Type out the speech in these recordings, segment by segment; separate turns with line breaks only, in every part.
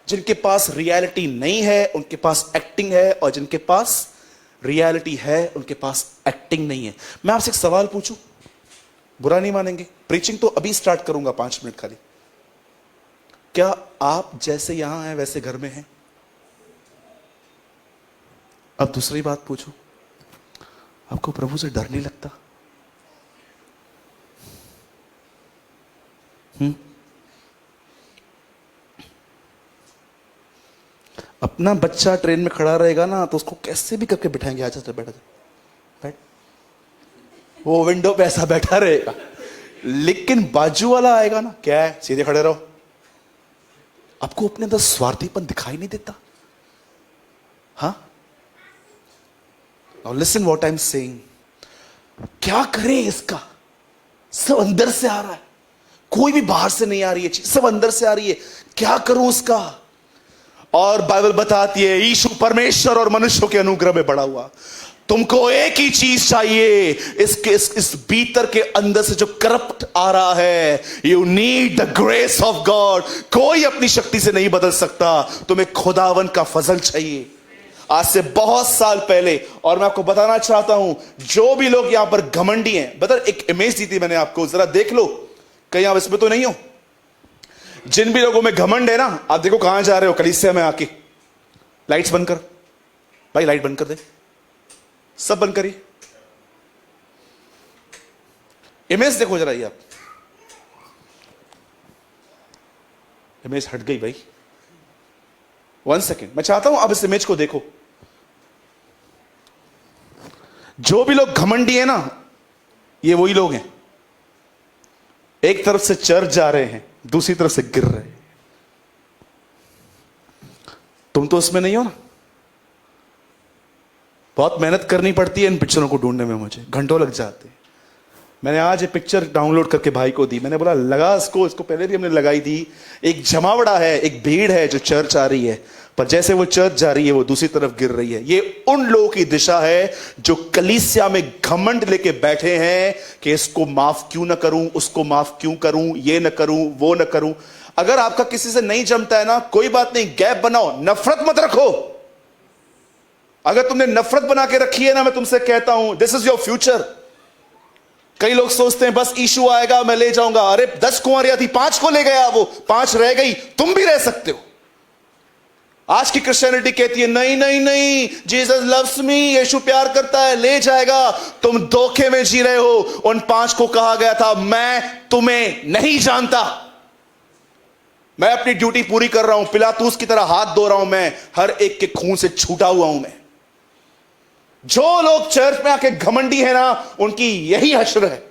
जिनके पास रियलिटी नहीं है उनके पास एक्टिंग है, और जिनके पास रियलिटी है उनके पास एक्टिंग नहीं है। मैं आपसे एक सवाल पूछूं, बुरा नहीं मानेंगे? प्रीचिंग तो अभी स्टार्ट करूंगा, 5 मिनट खाली। क्या आप जैसे यहां हैं वैसे घर में हैं? अब दूसरी बात पूछूं, आपको प्रभु से डर नहीं लगता? अपना बच्चा ट्रेन में खड़ा रहेगा ना तो उसको कैसे भी करके बिठाएंगे, आजा चल बैठा बैठ, वो विंडो पे ऐसा बैठा रहेगा। लेकिन बाजू वाला आएगा ना, क्या है सीधे खड़े रहो। आपको अपने अंदर स्वार्थीपन दिखाई नहीं देता? हाँ, now listen what I am saying. क्या करें इसका? सब अंदर से आ रहा है, कोई भी बाहर से नहीं आ रही है चीज, सब अंदर से आ रही है। क्या करूं उसका? और बाइबल बताती है यीशु परमेश्वर और मनुष्यों के अनुग्रह में बड़ा हुआ। तुमको एक ही चीज चाहिए, इस भीतर के अंदर से जो करप्ट आ रहा है, you need the grace of God. कोई अपनी शक्ति से नहीं बदल सकता, तुम्हें खुदावन का फजल चाहिए। आज से बहुत साल पहले, और मैं आपको बताना चाहता हूं, जो भी लोग यहां पर घमंडी हैं, बता एक इमेज दी थी मैंने आपको, जरा देख लो, कहीं आप इसमें तो नहीं हो। जिन भी लोगों में घमंड है ना, आप देखो कहां जा रहे हो, कलीसिया में आके। लाइट्स बंद कर भाई, लाइट बंद कर दे, सब बंद करिए। इमेज देखो जरा, ये आप इमेज हट गई भाई, 1 सेकेंड, मैं चाहता हूं आप इस इमेज को देखो। जो भी लोग घमंडी है ना, ये वही लोग हैं। एक तरफ से चर्च जा रहे हैं, दूसरी तरफ से गिर रहे हैं। तुम तो उसमें नहीं हो ना। बहुत मेहनत करनी पड़ती है इन पिक्चरों को ढूंढने में, मुझे घंटों लग जाते हैं। मैंने आज ये पिक्चर डाउनलोड करके भाई को दी, मैंने बोला लगा इसको पहले भी हमने लगाई थी। एक जमावड़ा है, एक भीड़ है जो चर्च आ रही है, पर जैसे वो चर्च जा रही है वो दूसरी तरफ गिर रही है। ये उन लोगों की दिशा है जो कलीसिया में घमंड लेके बैठे हैं कि इसको माफ क्यों ना करूं, उसको माफ क्यों करूं, ये ना करूं, वो ना करूं। अगर आपका किसी से नहीं जमता है ना, कोई बात नहीं, गैप बनाओ, नफरत मत रखो। अगर तुमने नफरत बना के रखी है ना, मैं तुमसे कहता हूं, दिस इज योर फ्यूचर। कई लोग सोचते हैं बस यीशु आएगा मैं ले जाऊंगा। अरे 10 कुंवारियां थी, 5 को ले गया, वो 5 रह गई, तुम भी रह सकते हो। आज की क्रिश्चियनिटी कहती है नहीं नहीं नहीं, जीसस लव्स मी, यीशु प्यार करता है, ले जाएगा। तुम धोखे में जी रहे हो। उन 5 को कहा गया था मैं तुम्हें नहीं जानता, मैं अपनी ड्यूटी पूरी कर रहा हूं, पिलातूस की तरह हाथ धो रहा हूं, मैं हर एक के खून से छूटा हुआ हूं। मैं जो लोग चर्च में आके घमंडी है ना, उनकी यही हश्र है।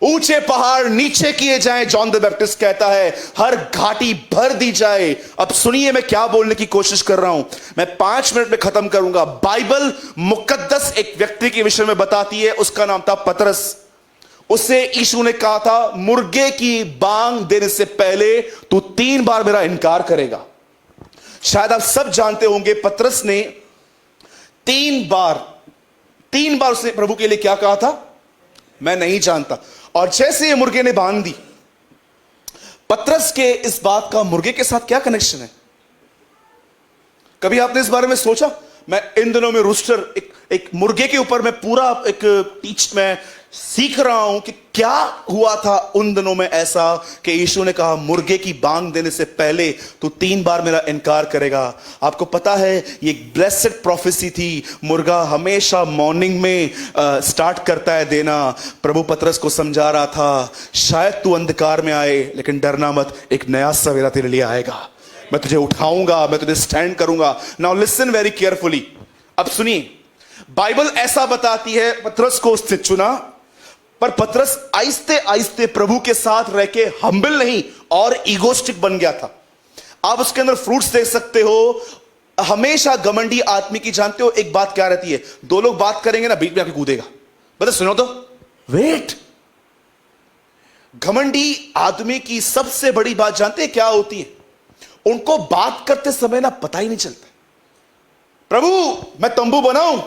ऊंचे पहाड़ नीचे किए जाएं, जॉन द बैप्टिस्ट कहता है, हर घाटी भर दी जाए। अब सुनिए मैं क्या बोलने की कोशिश कर रहा हूं, मैं 5 मिनट में खत्म करूंगा। बाइबल मुकद्दस एक व्यक्ति के विषय में बताती है, उसका नाम था पतरस। उसे यीशु ने कहा था मुर्गे की बांग देने से पहले तू 3 बार मेरा इनकार करेगा। शायद आप सब जानते होंगे, पतरस ने 3 बार उसने प्रभु के लिए क्या कहा था, मैं नहीं जानता। और जैसे ये मुर्गे ने बांध दी, पतरस के इस बात का मुर्गे के साथ क्या कनेक्शन है? कभी आपने इस बारे में सोचा? मैं इन दिनों में रूस्टर एक मुर्गे के ऊपर मैं पूरा मैं सीख रहा हूं कि क्या हुआ था उन दिनों में ऐसा कि यीशु ने कहा मुर्गे की बांग देने से पहले तू 3 बार मेरा इनकार करेगा। आपको पता है ये एक ब्लेसेड प्रोफेसी थी। मुर्गा हमेशा मॉर्निंग में स्टार्ट करता है देना। प्रभु पतरस को समझा रहा था शायद तू अंधकार में आए, लेकिन डरना मत, एक नया सवेरा तेरे लिए आएगा, मैं तुझे उठाऊंगा, मैं तुझे स्टैंड करूंगा। Now listen very carefully. अब सुनिए, बाइबल ऐसा बताती है पतरस को उसने चुना, पर पतरस आहिस्ते आहिस्ते प्रभु के साथ रह के हम्बल नहीं और ईगोस्टिक बन गया था। आप उसके अंदर फ्रूट्स देख सकते हो। हमेशा घमंडी आदमी की जानते हो एक बात क्या रहती है, 2 लोग बात करेंगे ना, बीच में आके कूदेगा। बता सुनो तो, वेट। घमंडी आदमी की सबसे बड़ी बात जानते हैं क्या होती है? उनको बात करते समय ना पता ही नहीं चलता। प्रभु मैं तंबू बनाऊं,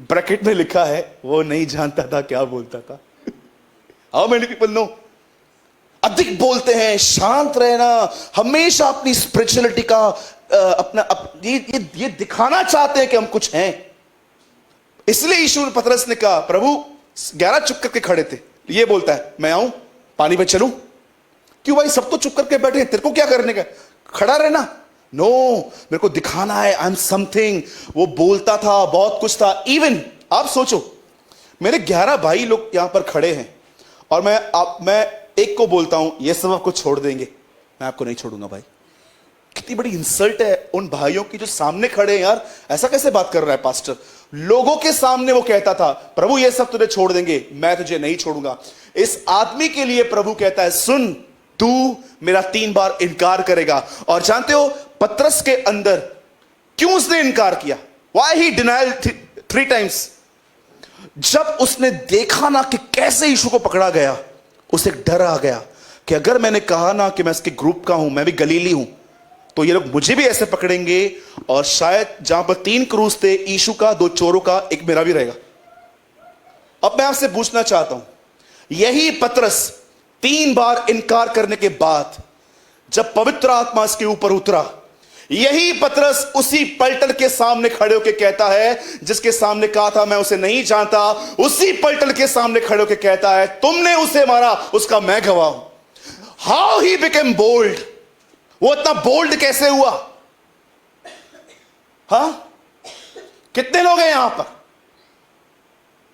ब्रैकेट में लिखा है वो नहीं जानता था क्या बोलता था। How many people know? अधिक बोलते हैं, शांत रहना, हमेशा अपनी स्पिरिचुअलिटी का ये दिखाना चाहते हैं कि हम कुछ हैं। इसलिए यीशु पतरस ने कहा, प्रभु 11 चुप करके खड़े थे, ये बोलता है मैं आऊं पानी पे चलूं? क्यों भाई, सब तो चुप करके बैठे हैं, तेरे को क्या करने का, खड़ा रहना? नो, मेरे को दिखाना है आई एम समथिंग। वो बोलता था, बहुत कुछ था। इवन आप सोचो, मेरे 11 भाई लोग यहां पर खड़े हैं और मैं एक को बोलता हूं ये सब आपको छोड़ देंगे, मैं आपको नहीं छोड़ूंगा भाई। कितनी बड़ी इंसल्ट है उन भाइयों की जो सामने खड़े हैं। यार ऐसा कैसे बात कर रहा है पास्टर? लोगों के सामने वो कहता था, प्रभु ये सब तुझे छोड़ देंगे, मैं तुझे नहीं छोड़ूंगा। इस आदमी के लिए प्रभु कहता है, सुन, तू मेरा 3 बार इनकार करेगा। और जानते हो पतरस के अंदर क्यों उसने इनकार किया? Why he denial 3 times? जब उसने देखा ना कि कैसे यीशु को पकड़ा गया, उसे डर आ गया कि अगर मैंने कहा ना कि मैं इसके ग्रुप का हूं, मैं भी गलीली हूं, तो ये लोग मुझे भी ऐसे पकड़ेंगे और शायद जहां पर 3 क्रूस थे, यीशु का, 2 चोरों का, एक मेरा भी रहेगा। अब मैं आपसे पूछना चाहता हूं, यही पतरस 3 बार इनकार करने के बाद जब पवित्र आत्मा इसके ऊपर उतरा, यही पतरस उसी पलटन के सामने खड़े होकर कहता है, जिसके सामने कहा था मैं उसे नहीं जानता, उसी पलटन के सामने खड़े होकर कहता है, तुमने उसे मारा, उसका मैं गवाह हूं। How he became bold? वो इतना बोल्ड कैसे हुआ? हां, कितने लोग हैं यहां पर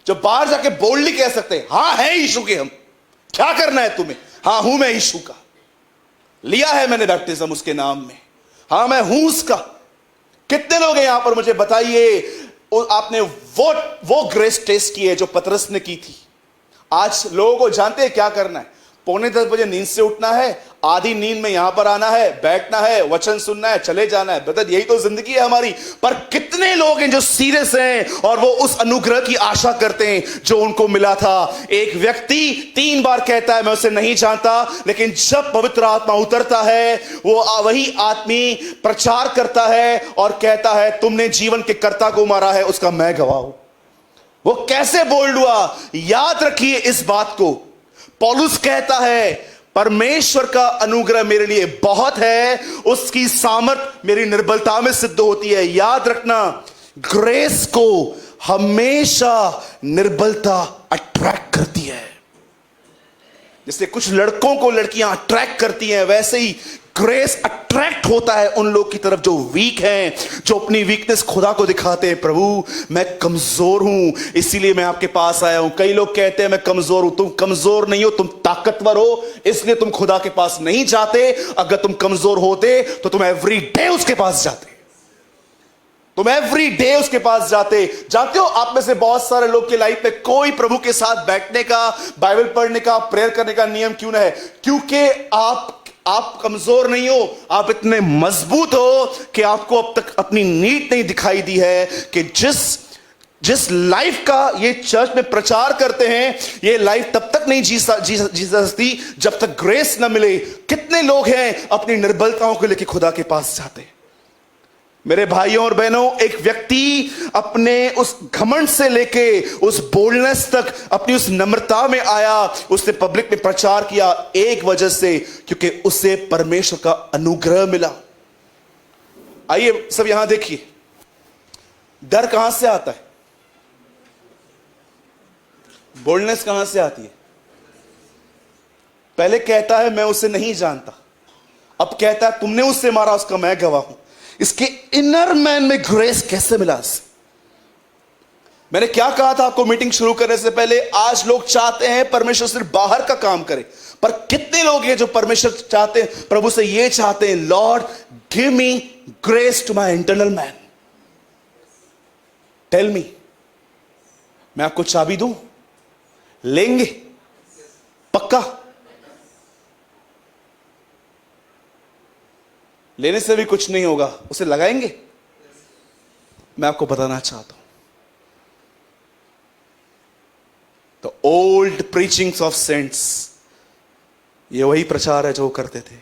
जो बाहर जाके बोल्डली कह सकते हैं, हां है यीशु के हम, क्या करना है तुम्हें? हां हूं मैं यीशु का, लिया है मैंने बैप्टिज्म उसके नाम में, हां मैं हूं उसका। कितने लोग हैं यहां पर, मुझे बताइए, आपने वो ग्रेस टेस्ट की है जो पतरस ने की थी। आज लोगों को जानते हैं क्या करना है, 9:45 बजे नींद से उठना है, आधी नींद में यहां पर आना है, बैठना है, वचन सुनना है, चले जाना है। बता, यही तो जिंदगी है हमारी। पर कितने लोग हैं जो सीरियस हैं और वो उस अनुग्रह की आशा करते हैं जो उनको मिला था। एक व्यक्ति 3 बार कहता है मैं उसे नहीं जानता, लेकिन जब पवित्र आत्मा उतरता है, वो वही आदमी प्रचार करता है और कहता है, तुमने जीवन के कर्ता को मारा है, उसका मैं गवाह हूं। वो कैसे बोल्ड हुआ? याद रखिए इस बात को। पौलुस कहता है, परमेश्वर का अनुग्रह मेरे लिए बहुत है, उसकी सामर्थ मेरी निर्बलता में सिद्ध होती है। याद रखना, ग्रेस को हमेशा निर्बलता अट्रैक्ट करती है। जैसे कुछ लड़कों को लड़कियां अट्रैक्ट करती हैं, वैसे ही ग्रेस अट्रैक्ट होता है उन लोग की तरफ जो वीक हैं, जो अपनी वीकनेस खुदा को दिखाते हैं। प्रभु मैं कमजोर हूं, इसीलिए मैं आपके पास आया हूं। कई लोग कहते हैं मैं कमजोर हूं। तुम कमजोर नहीं हो, तुम ताकतवर हो, इसलिए तुम खुदा के पास नहीं जाते। अगर तुम कमजोर होते तो तुम एवरी डे उसके पास जाते, तुम एवरी डे उसके पास जाते। जानते हो, आप में से बहुत सारे लोग की लाइफ में कोई प्रभु के साथ बैठने का, बाइबल पढ़ने का, प्रेयर करने का नियम क्यों ना है? क्योंकि आप कमजोर नहीं हो, आप इतने मजबूत हो कि आपको अब तक अपनी नीड नहीं दिखाई दी है कि जिस लाइफ का ये चर्च में प्रचार करते हैं, ये लाइफ तब तक नहीं जी सकती जब तक ग्रेस ना मिले। कितने लोग हैं अपनी निर्बलताओं को लेकर खुदा के पास जाते हैं। मेरे भाइयों और बहनों, एक व्यक्ति अपने उस घमंड से लेके उस बोल्डनेस तक, अपनी उस नम्रता में आया, उसने पब्लिक में प्रचार किया, एक वजह से, क्योंकि उसे परमेश्वर का अनुग्रह मिला। आइए सब यहां देखिए, डर कहां से आता है? बोल्डनेस कहां से आती है? पहले कहता है मैं उसे नहीं जानता, अब कहता है तुमने उससे मारा, उसका मैं गवाह हूं। इसके इनर मैन में ग्रेस कैसे मिला? मैंने क्या कहा था आपको मीटिंग शुरू करने से पहले? आज लोग चाहते हैं परमेश्वर सिर्फ बाहर का काम करे, पर कितने लोग हैं जो परमेश्वर चाहते हैं, प्रभु से ये चाहते हैं, lord give me grace to my internal man. Tell me, मैं आपको चाबी दूं, लेंगे? पक्का? लेने से भी कुछ नहीं होगा, उसे लगाएंगे? मैं आपको बताना चाहता हूं, the old preachings of cents, ये वही प्रचार है जो करते थे।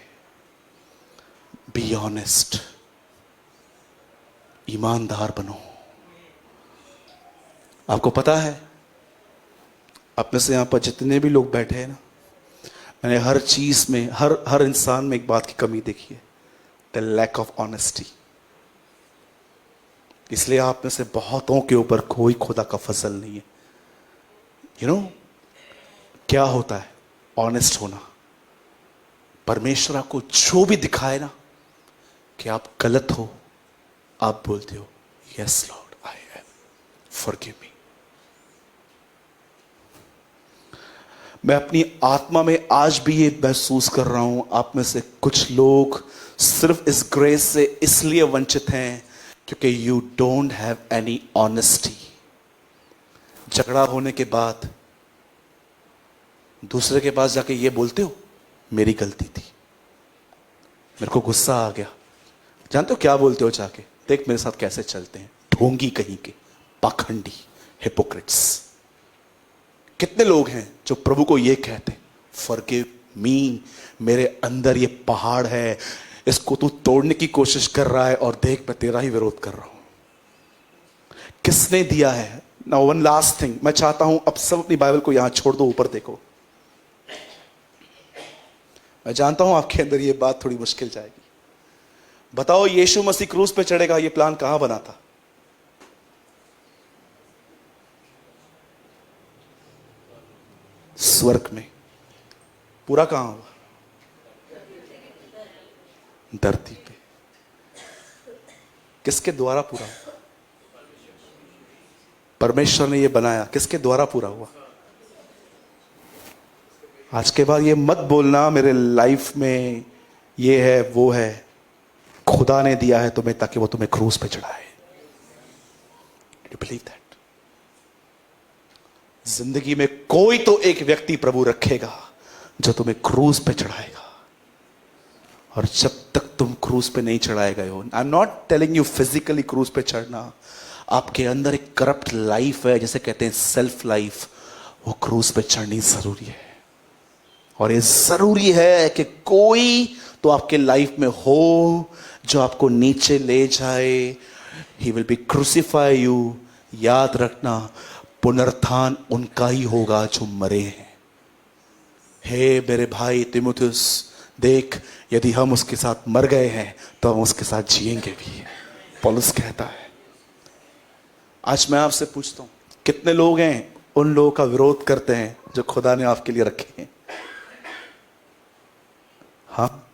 बी ऑनेस्ट, ईमानदार बनो। आपको पता है, अपने से यहां पर जितने भी लोग बैठे हैं ना, मैंने हर चीज में, हर हर इंसान में एक बात की कमी देखी है, द लैक ऑफ ऑनेस्टी। इसलिए आप में से बहुतों के ऊपर कोई खुदा का फजल नहीं है। यू नो क्या होता है ऑनेस्ट होना? परमेश्वर आपको जो भी दिखाए ना कि आप गलत हो, आप बोलते हो yes Lord I am, forgive me. मैं अपनी आत्मा में आज भी ये महसूस कर रहा हूं, आप में से कुछ लोग सिर्फ इस ग्रेस से इसलिए वंचित हैं क्योंकि you don't have any honesty. झगड़ा होने के बाद दूसरे के पास जाके ये बोलते हो मेरी गलती थी, मेरे को गुस्सा आ गया। जानते हो क्या बोलते हो जाके? देख मेरे साथ कैसे चलते हैं, ढोंगी कहीं के, पाखंडी, हिपोक्रेट्स। कितने लोग हैं जो प्रभु को ये कहते फॉरगिव मी, मेरे अंदर ये पहाड़ है, इसको तू तोड़ने की कोशिश कर रहा है और देख मैं तेरा ही विरोध कर रहा हूं। किसने दिया है? नाउ वन लास्ट थिंग, मैं चाहता हूं अब सब अपनी बाइबल को यहां छोड़ दो, ऊपर देखो। मैं जानता हूं आपके अंदर ये बात थोड़ी मुश्किल जाएगी। बताओ यीशु मसीह क्रूस पे चढ़ेगा, ये प्लान कहां बना था? स्वर्ग में। पूरा कहां हुआ? धरती पे। किसके द्वारा पूरा हुआ? परमेश्वर ने ये बनाया, किसके द्वारा पूरा हुआ? आज के बाद ये मत बोलना मेरे लाइफ में ये है वो है, खुदा ने दिया है तुम्हें ताकि वो तुम्हें क्रूस पे चढ़ाए। You believe that? जिंदगी में कोई तो एक व्यक्ति प्रभु रखेगा जो तुम्हें क्रूस पे चढ़ाएगा। और जब तक तुम क्रूस पे नहीं चढ़ाए गए हो, I am not telling you physically क्रूस पे चढ़ना, आपके अंदर एक करप्ट लाइफ है, जैसे कहते हैं सेल्फ लाइफ, वो क्रूस पे चढ़नी जरूरी है। और ये जरूरी है कि कोई तो आपके लाइफ में हो जो आपको नीचे ले जाए। He will be crucify you. याद रखना, पुनरुत्थान उनका ही होगा जो मरे हैं। हे मेरे भाई तीमुथियुस, देख यदि हम उसके साथ मर गए हैं तो हम उसके साथ जिएंगे भी, पौलुस कहता है। आज मैं आपसे पूछता हूं, कितने लोग हैं उन लोगों का विरोध करते हैं जो खुदा ने आपके लिए रखे हैं? हाँ,